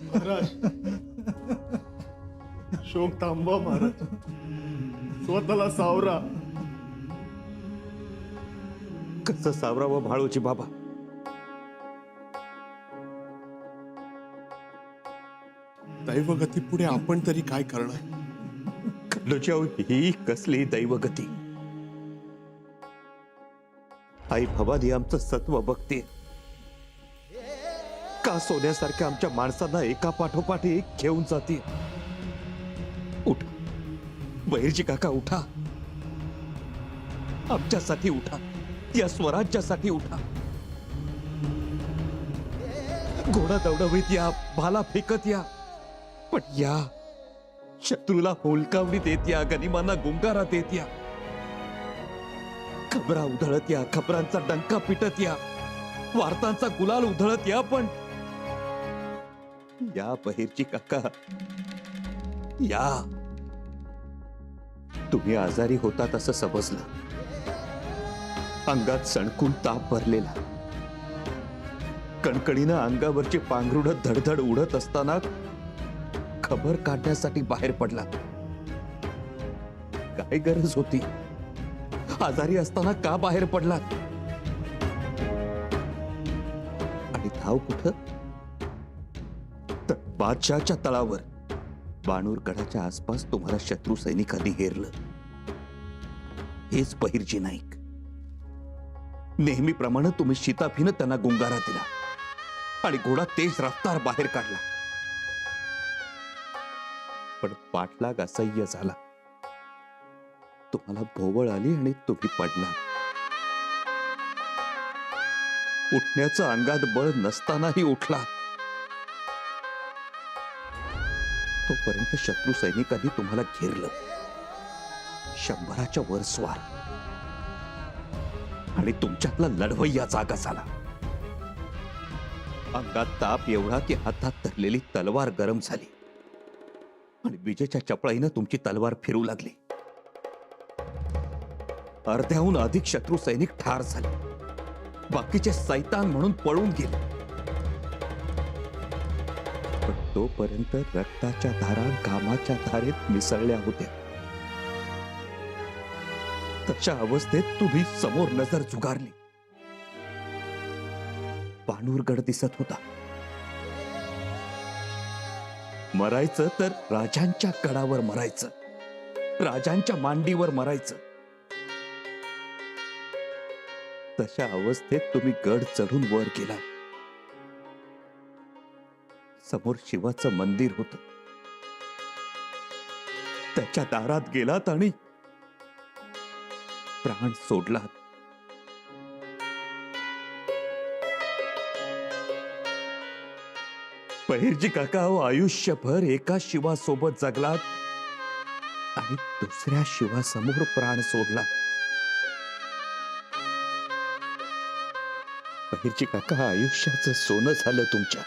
महाराज, शोक थांबवा महाराज, स्वतःला सावरा. कसं सावरावं भाळूजी बाबा? दैवगती पुढे आपण तरी काय करणार? खंडोजी, ही कसली दैवगती? आई भवानी आमचं सत्व बघते. का सोन्यासारख्या आमच्या माणसांना एका पाठोपाठ एक घेऊन जाते. उठ बहिर्जी काका, उठा. आमच्यासाठी उठा, या स्वराज्यासाठी उठा. घोडा दौडवीत या, भाला फेकत या, पण या शत्रूला होलकावणी देत या, गनिमांना गुंगारा देत या. खबरा उधळत या, खबरांचा डंका पिटत या, वार्तांचा गुलाल उधळत या. पण या बहिर्जी काका, या. तुम्ही आजारी होतात असं समजलं. अंगात सणकून ताप भरलेला, कणकणीनं अंगावरची पांघरुढ धडधड उडत असताना खबर काढण्यासाठी बाहेर पडला. काय गरज होती? आजारी असताना का बाहेर पडलात? आणि धाव कुठं? तर बादशाहच्या तळावर, बाणूरगडाच्या आसपास तुम्हाला शत्रू सैनिकांनी हेरलं. हेच बहिर्जी नाईक. नेहमीप्रमाणे तुम्ही शिताफीनं त्यांना गुंगारा दिला आणि घोडा तेज रफ्तार बाहेर काढला. पण पाठलाग असह्य झाला. तुम्हाला भोवळ आली आणि तुम्ही पडला. उठण्याचं अंगात बळ नसतानाही उठला. तोपर्यंत शत्रू सैनिकांनी तुम्हाला घेरलं. 100च्या वर स्वार आणि तुमच्यातला लढवय्या जागा झाला. अंगात ताप एवढा की हातात धरलेली तलवार गरम झाली आणि विजेच्या चपळाईनं तुमची तलवार फिरू लागली. अर्ध्याहून अधिक शत्रू सैनिक ठार झाले. बाकीचे सैतान म्हणून पळून गेले. पण तोपर्यंत रक्ताच्या धारा घामाच्या धारेत मिसळल्या होत्या. तशा अवस्थेत तुम्ही समोर नजर झुगारली. बाणूरगड दिसत होता. मरायचं तर राजांच्या गडावर मरायचं, राजांच्या मांडीवर मरायचं. तशा अवस्थेत तुम्ही गड चढून वर गेला. समोर शिवाचं मंदिर होतं. त्याच्या दारात गेलात आणि प्राण सोडलात. बहिर्जी काका, आयुष्यभर एका शिवासोबत जगलात आणि दुसऱ्या शिवासमोर प्राण सोडला. बहिर्जी काका, आयुष्याचं सोनं झालं तुमच्या.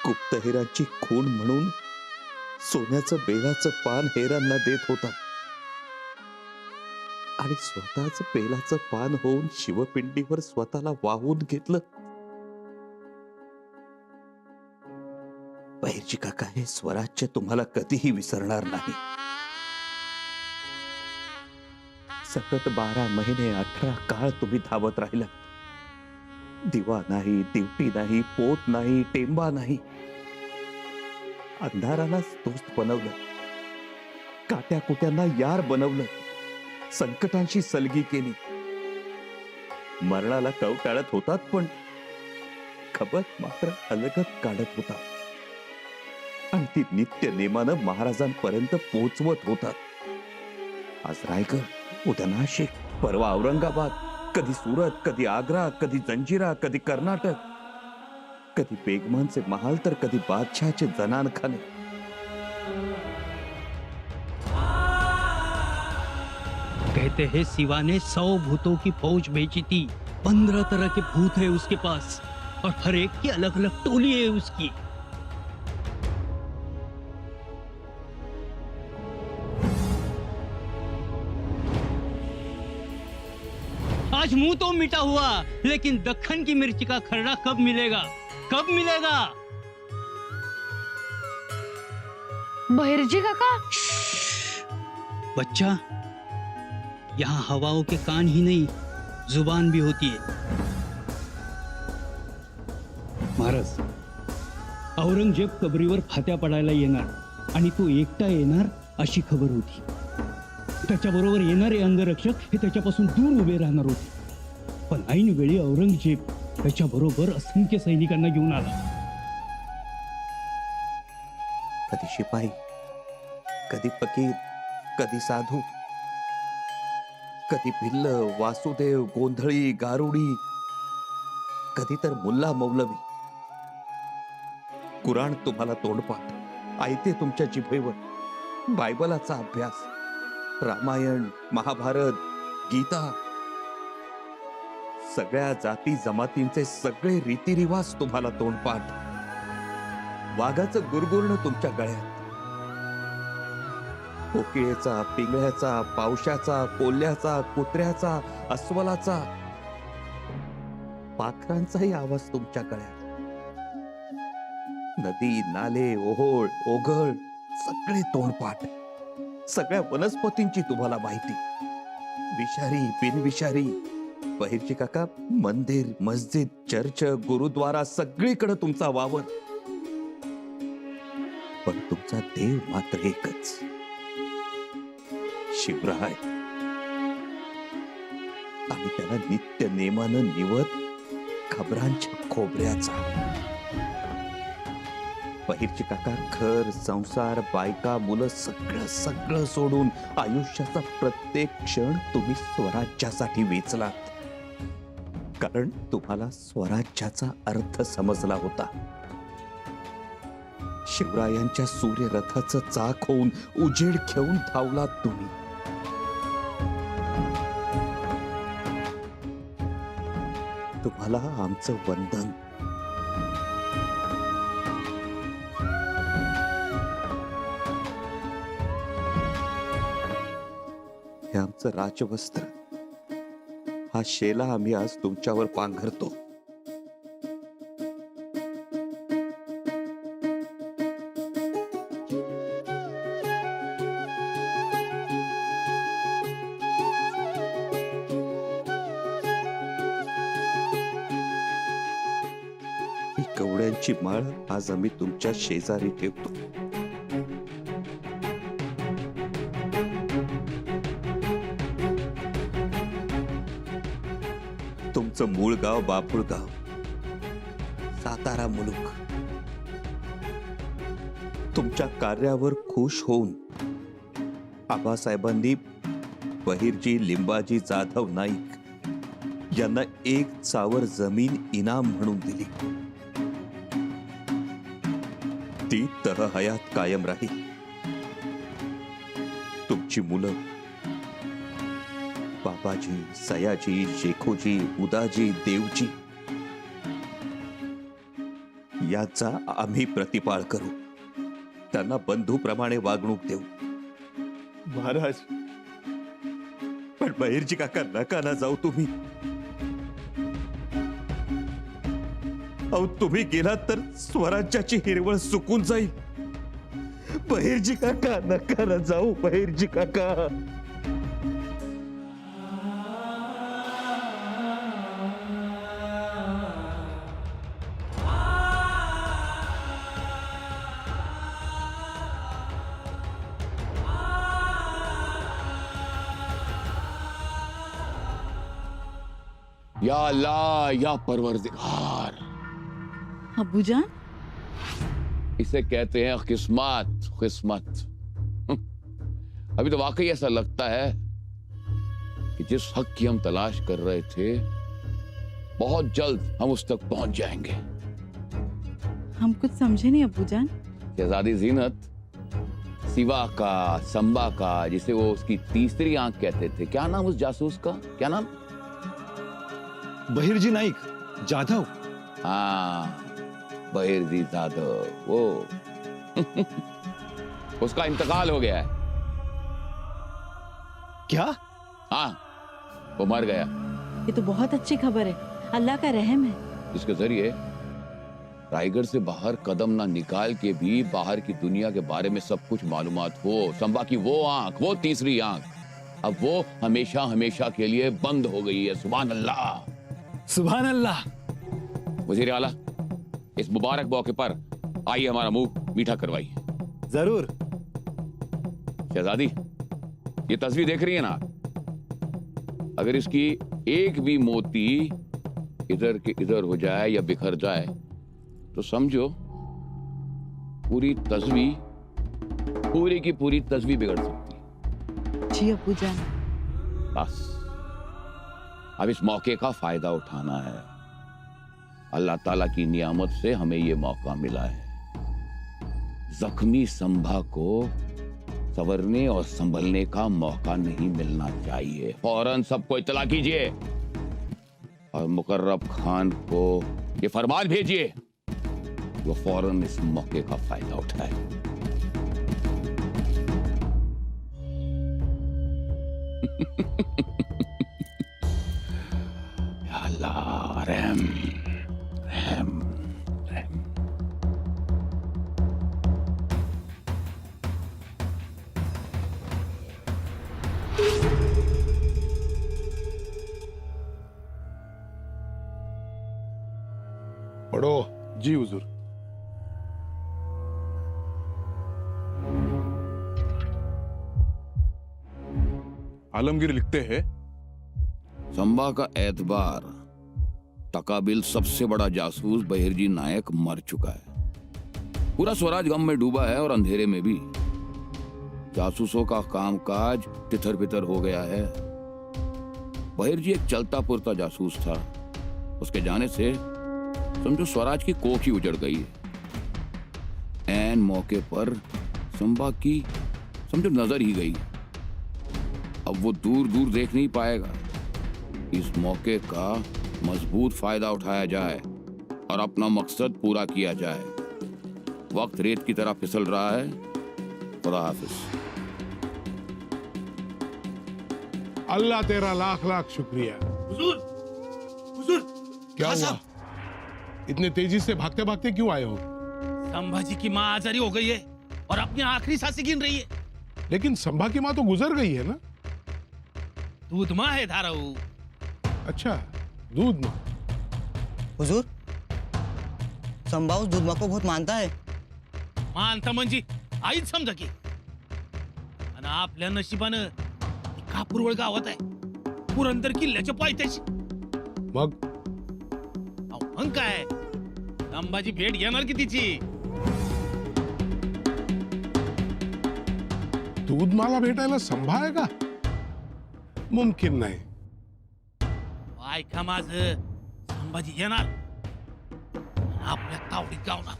गुप्तहेरांची खूण म्हणून सोन्याचं बेलाचं पान हेरांना देत होता आणि स्वतःच बेलाचं पान होऊन शिवपिंडीवर स्वतःला वाहून घेतलं. बहिर्जी काका, हे स्वराज्य तुम्हाला कधीही विसरणार नाही. सतत 12 महिने 18 काळ तुम्ही धावत राहिला. दिवा नाही, दिवटी नाही, पोत नाही, टेंबा नाही. अंधारालाच दोस्त बनवलं, काट्या कुट्यांना यार बनवलं, संकटांशी सलगी केली. मरणाला कवटाळत होतात, पण खबर मात्र अलगत काढत होता आणि ती नित्य नेमानं महाराजांपर्यंत पोहोचवत होतात. आज रायगड, उद्या नाशिक, परवा औरंगाबाद, कधी सुरत, कधी आग्रा, कधी जंजिरा, कधी कर्नाटक, कधी बेगमांचे महाल तर कधी बादशाहचे जनानखाने. कहते हैं शिवा ने 100 भूतों की फौज भेजी थी. 15 तरह के भूत है उसके पास और हर एक की अलग अलग टोली है उसकी. आज मुंह तो मिटा हुआ, लेकिन दक्खन की मिर्ची का खर्रा कब मिलेगा? कब मिलेगा? बहिर्जी काका, बच्चा, यहाँ हवाओं के कान ही नहीं, जुबान भी होती है। महाराज, औरंगजेब कबरीवर फात्या पडायला येणार आणि तो एकटा येणार अशी खबर होती. त्याच्याबरोबर येणारे अंगरक्षक हे त्याच्यापासून दूर उभे राहणार होते. पण ऐन वेळी औरंगजेब त्याच्याबरोबर असंख्य सैनिकांना घेऊन आला. कधी शिपाई, कधी फकीर, कधी साधू, कधी भिल्ल, वासुदेव, गोंधळी, गारुडी, कधी तर मुल्ला मौलवी. कुराण तुम्हाला तोंडपाठ, आयते तुमच्या जिभेवर, बायबलाचा अभ्यास, रामायण, महाभारत, गीता, सगळ्या जाती जमातींचे सगळे रीतिरिवाज तुम्हाला तोंडपाठ. वाघाचं गुरगुरणं तुमच्या गळ्यात, कोकिळेचा, पिंगळ्याचा, पावशाचा, कोल्ह्याचा, कुत्र्याचा, अस्वलाचा, पाखरांचाही आवाज तुमच्या गळ्यात. नदी, नाले, ओहोळ, ओघळ सगळे तोंडपाठ. सगळ्या वनस्पतींची तुम्हाला माहिती, विषारी, बिनविषारी. बहिर्जी काका, मंदिर, मस्जिद, चर्च, गुरुद्वारा सगळीकडे तुमचा वावर. पण तुमचा देव मात्र एकच, शिवराय. आणि त्याला नित्य नेमानं निवत खबरांच्या खोबऱ्याचा. बहिर्जी काका, घर, संसार, बायका, मुलं सगळं सगळं सोडून आयुष्याचा प्रत्येक क्षण तुम्ही स्वराज्यासाठी वेचलात. कारण तुम्हाला स्वराज्याचा अर्थ समजला होता. शिवरायांच्या सूर्यरथाचं चाक होऊन उजेड घेऊन धावलात तुम्ही. तुम्हाला आमचं वंदन. हे आमचं राजवस्त्र, हा शेला आम्ही आज तुमच्यावर पांघरतो. ही कवड्यांची माळ आज आम्ही तुमच्या शेजारी ठेवतो. तुमचं मूळ गाव बाभुळगाव, सातारा मुलुक. तुमच्या कार्यावर खुश होऊन आबासाहेबांनी बहिर्जी लिंबाजी जाधव नाईक यांना 1 चावर जमीन इनाम म्हणून दिली. ती तळहयात कायम राहील. तुमची मुलं बाबाजी, सयाजी, शेखोजी, उदाजी, देवजी याचा आम्ही प्रतिपाळ करू. त्यांना बंधूप्रमाणे वागणूक देऊ. महाराज, पण बहिर्जी काका, नका ना जाऊ तुम्ही. अहो, तुम्ही गेलात तर स्वराज्याची हिरवळ सुकून जाईल. बहिर्जी काका, नका ना जाऊ. बहिर्जी काका. या अल्लाह, या परवरदिगार. अब्बूजान, इसे कहते हैं किस्मत. किस्मत. अभी तो वाकई ऐसा लगता है कि जिस हक की हम तलाश कर रहे थे, बहुत जल्द हम उस तक पहुंच जाएंगे. हम कुछ समझे नहीं अब्बूजान. शहजादी जीनत, सिवा का, संबा का, जिसे वो उसकी तीसरी आंख कहते थे, क्या नाम उस जासूस का? क्या नाम? बहिर्जी नाईक जाधव. हाँ, बहिर्जी जाधव. वो उसका इंतकाल हो गया है. क्या? हाँ, वो मर गया. ये तो बहुत अच्छी खबर है, अल्लाह का रहम है। इसके जरिए रायगढ़ से बाहर कदम ना निकाल के भी बाहर की दुनिया के बारे में सब कुछ मालूमात हो। संभा की वो आंख, वो तीसरी आंख, अब वो हमेशा हमेशा के लिए बंद हो गई है। सुभान अल्लाह, सुभान अल्लाह। वजीर आला, इस मुबारक मौके पर आइए हमारा मुंह मीठा करवाइए। जरूर। शहजादी, ये तस्वीर देख रही है ना, अगर इसकी एक भी मोती इधर के इधर हो जाए या बिखर जाए तो समझो पूरी तस्वीर, पूरी की पूरी तस्वीर बिगड़ सकती है। जी अब्बू जान। बस अब इस मौके का फायदा उठाना है। अल्लाह ताला की नियामत से हमें ये मौका मिला है। जख्मी संभा को संवरने और संभलने का मौका नहीं मिलना चाहिए। फौरन सबको इत्तला कीजिए और मुकर्रब खान को ये फरमान भेजिए, वो फौरन इस मौके का फायदा उठाए। या अल्लाह, रहम रहम रहम। पढ़ो। जी हुजूर। आलमगीर लिखते हैं, संभा का एतबार तकाबिल सबसे बड़ा जासूस बहिरजी नायक मर चुका है। पूरा स्वराज गम में डूबा है और अंधेरे में भी। जासूसों का कामकाज तितर बितर हो गया है। बहिरजी एक चलता पुरता जासूस था। उसके जाने से समझो स्वराज की कोख ही उजड़ गई है। ऐन मौके पर संभा की समझो नजर ही गई। अब वो दूर दूर देख नहीं पाएगा। इस मौके का मजबूत फायदा उठाया जाए और अपना मकसद पूरा किया जाए। वक्त रेत की तरह फिसल रहा है। खुदा हाफिज। अल्लाह तेरा लाख लाख शुक्रिया। हुजूर, हुजूर, क्या खान हुआ? साहब, इतने तेजी से भागते भागते क्यों आए हो? संभाजी की माँ आजारी हो गई है और अपनी आखिरी सांसें गिन रही है। लेकिन संभा की माँ तो गुजर गई है ना? दूध माँ है धाराऊ। अच्छा, दूध माँ। हुजूर, संभा उस दूध माँ को बहुत मानता है। मानता म्हणजे आईच समजा की। आणि आपल्या नशिबानं कापूरवळ गावात आहे, पुरंदर किल्ल्याच्या पायथ्याशी। मग मग काय, संभाजी भेट घेणार की तिची? दूध माला भेटायला संभा आहे का? मुमकिन नाही. ऐका माझं, संभाजी येणार आपल्या तावडीत गावणार.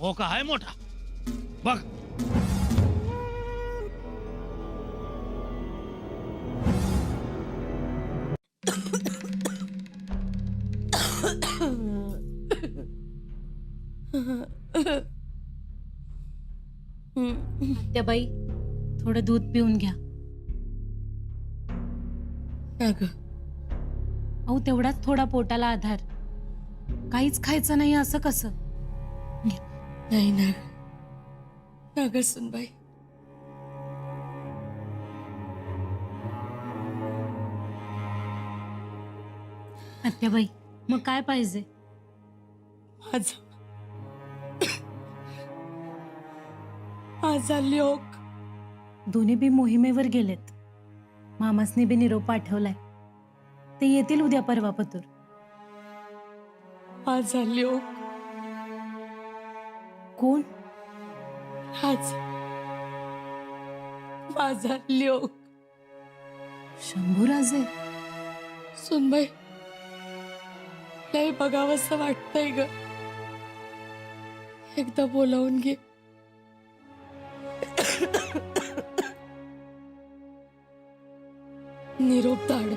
मोका आहे मोठा बघ. आत्याबाई, थोडं दूध पिऊन घ्या. अहो, तेवढाच थोडा पोटाला आधार. काहीच खायचं नाही असं कसं? नाही ना ग सुनबाई. आत्याबाई, मग काय पाहिजे? माझा लोक दोन्ही बी मोहिमेवर गेलेत. मामासने बी निरोप पाठवलाय. ते येतील उद्या परवा पतूर. माझा लोक कोण? राज. माझा लोक शंभूराजे. सुनबाई, लय बघावंसं वाटतंय ग. एकदा बोलावून घे. निरोप धाड.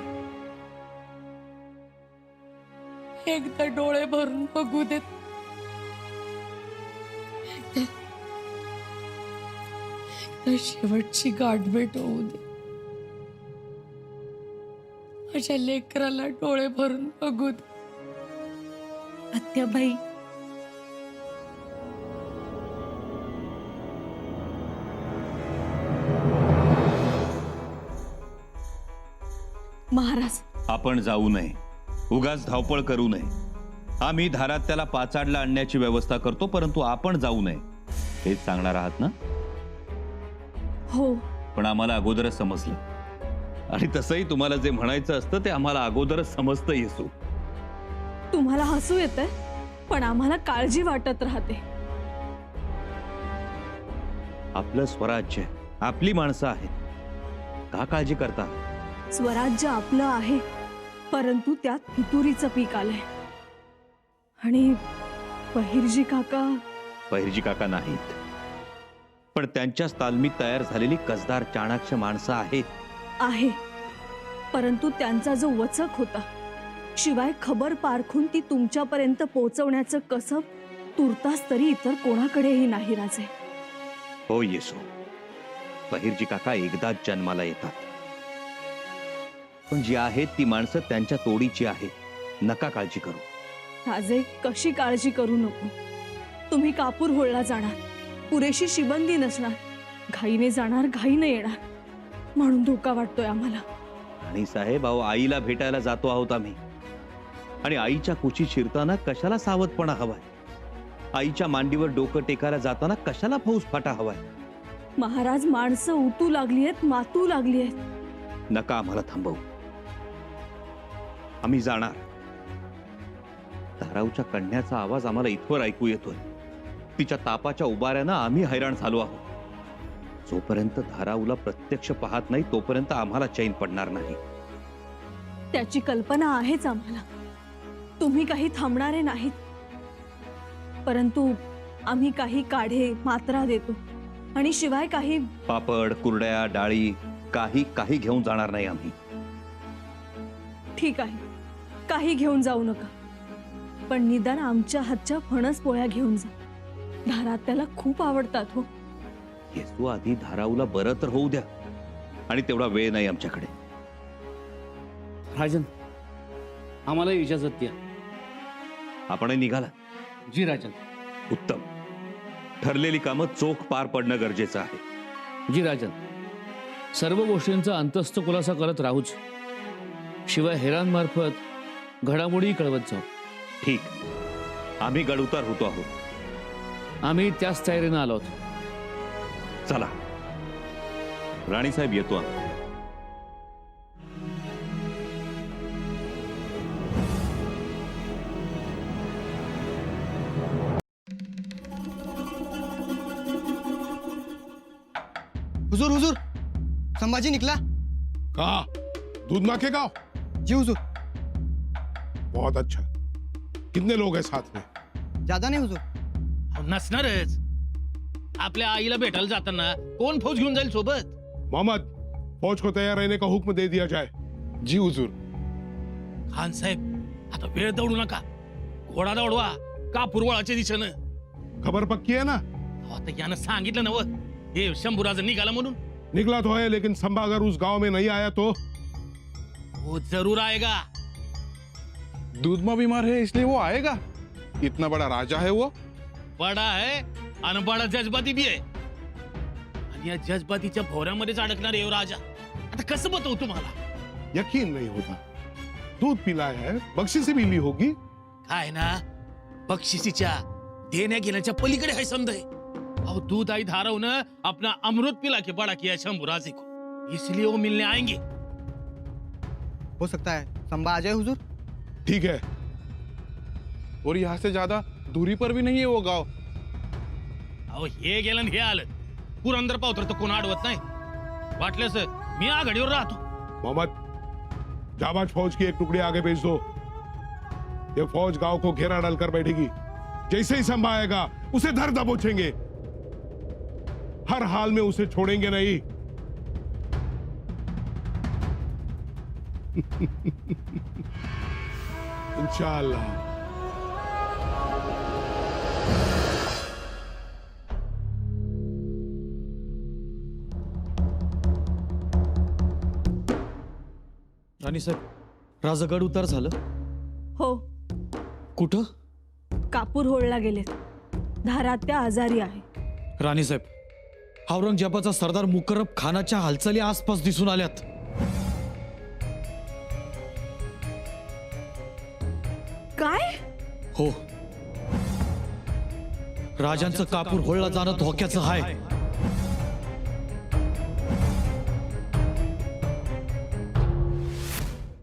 एकदा डोळे भरून बघू देत. एकदा शेवटची गाठभेट होऊ दे. माझ्या लेकराला डोळे भरून बघू दे. आत्याबाई, महाराज, आपण जाऊ नये, उगाच धावपळ करू नये. आम्ही धारात त्याला पाचाडला आणण्याची व्यवस्था करतो, परंतु आपण जाऊ नये हेच सांगणार आहात ना? हो. पण आम्हाला अगोदरच समजलं, आणि तसंही तुम्हाला जे म्हणायचं असतं ते आम्हाला अगोदरच समजतं येसू. तुम्हाला हसू येतंय, पण आम्हाला काळजी वाटत राहते. आपलं स्वराज्य, आपली माणसं आहेत, का काळजी करता? स्वराज्य आपलं आहे, परंतु त्यात फितुरीचं पीक आलंय. आणि बहिर्जी काका नाहीत, पण त्यांच्या तालमीत तयार झालेली कसदार चाणाक्ष माणसं आहेत. आहे, परंतु त्यांचा जो वचक होता, शिवाय खबर पारखून ती तुमच्यापर्यंत पोहोचवण्याचं कसब तुर्तास तरी इतर कोणाकडेही नाही राजे. हो येसू, बहिर्जी काका एकदाच जन्माला येतात, पण जी आहेत ती माणसं त्यांच्या तोडीची आहेत. नका काळजी करू. राजे, कशी काळजी करू नको. तुम्ही कापूर होळला जाणार, पुरेशी शिबंदी नसणार, घाईने जाणार, घाईने येणार, म्हणून धोका वाटतोय आम्हाला. आणि साहेब, अहो, आईला भेटायला जातो आहोत आम्ही, आणि आईच्या कुशीत शिरताना कशाला सावधपणा हवाय? आईच्या मांडीवर डोकं टेकायला जाताना कशाला फौजफाटा हवाय? महाराज, माणसं उतू लागलीयत, मातू लागलीयत. नका आम्हाला थांबवू. आम्ही जाणार. धाराऊच्या कन्याचा आवाज आम्हाला इथवर ऐकू येतोय. तिच्या तापाच्या उबाऱ्यानं आम्ही हैराण झालो आहोत. जोपर्यंत धाराऊला प्रत्यक्ष पाहत नाही तोपर्यंत आम्हाला चैन पडणार नाही. त्याची कल्पना आहेच आम्हाला. तुम्ही काही थांबणारे नाहीत, परंतु आम्ही काही काढे मात्रा देतो, आणि शिवाय काही पापड, कुरड्या, डाळी काही घेऊन जाणार नाही आम्ही. ठीक आहे, काही घेऊन जाऊ नका, पण निदान आमच्या हातच्या फणस पोळ्या घेऊन जा. धारात त्याला खूप आवडतात. हो येसू, आधी धाराऊला बरं तर होऊ द्या, आणि तेवढा वेळ नाही आमच्याकडे. राजन, आम्हाला इजाजत द्या. आपण निघाला? जी राजन. उत्तम. ठरलेली कामं चोख पार पडणं गरजेचं आहे. जी राजन, सर्व गोष्टींचा अंतस्थ खुलासा करत राहूच, शिवाय हेरांमार्फत घडामोडी कळवत जाऊ. ठीक, आम्ही गडउतार होतो आहोत. आम्ही त्याच तयारीनं आलो आहोत. चला, राणीसाहेब, येतो आम्ही. हुजूर, हुजूर, संभाजी निकला. कहा? दूध माँ के गाँव? जी हुजूर. बहुत अच्छा. कितने लोग हैं साथ में? ज्यादा नहीं हुजूर. नसणारच. आपल्या आईला भेटायला जाताना कोण फौज घेऊन जाईल सोबत? मोहम्मद, फौज को तैयार रहने का हुक्म दे दिया जाए. जी हुजूर. खान साहेब, आता वेळ दौडू नका. घोडा दौडवा कापूरवळाच्या दिशेनं. खबर पक्की है ना? आता यानं सांगितलं नव, हे शंभूराज निघाला म्हणून. निकला तो है, लेकिन संभा अगर उस गांव में नहीं आया तो? वो जरूर आएगा. दूधमा बीमार है इसलिए वो आएगा? इतना बड़ा राजा है वो. बडा है आणि बडा जज्बाती भी आहे. आणि या जज्बातीच्या भोवऱ्यामध्येच अडकणार आहे राजा. आता कसं बतावू तुम्हाला? यकीन नहीं होता. दूध पिलाया है, बख्शीशी भी ली होगी. काय ना, बक्षिसीच्या देण्या घेण्याच्या पलीकडे है समझे. और दूध आई धाराऊ ने अपना अमृत पिला के बड़ा किया शंभूराजे को, इसलिए वो मिलने आएंगे. हो सकता है संभा आ जाए हुजूर. ठीक है. और यहाँ से ज्यादा दूरी पर भी नहीं है वो गांव. अहो हे गेलं हे आलं. पुरंदर पावतर तर कोण अडवत नाही. वाटल्यास मी आघाडीवर राहतो. मोहम्मद, जाबाज फौज की एक टुकड़ी आगे भेज दो. ये फौज गांव को घेरा डालकर बैठेगी. जैसे ही संभा आएगा उसे धर दबोचेंगे. हर हाल में उसे छोड़ेंगे नहीं. इंशाअल्लाह. राणी साहेब, राजा गड उतार झालं? हो, कुठं? कापूर होळला गेलेत. धारात्या आजारी आहे. राणीसाहेब, औरंगजेबाचा सरदार मुकर्रब खानाच्या हालचाली आसपास दिसून आल्यात. काय? हो, राजांचं कापूर होळला जाणं धोक्याचं आहे.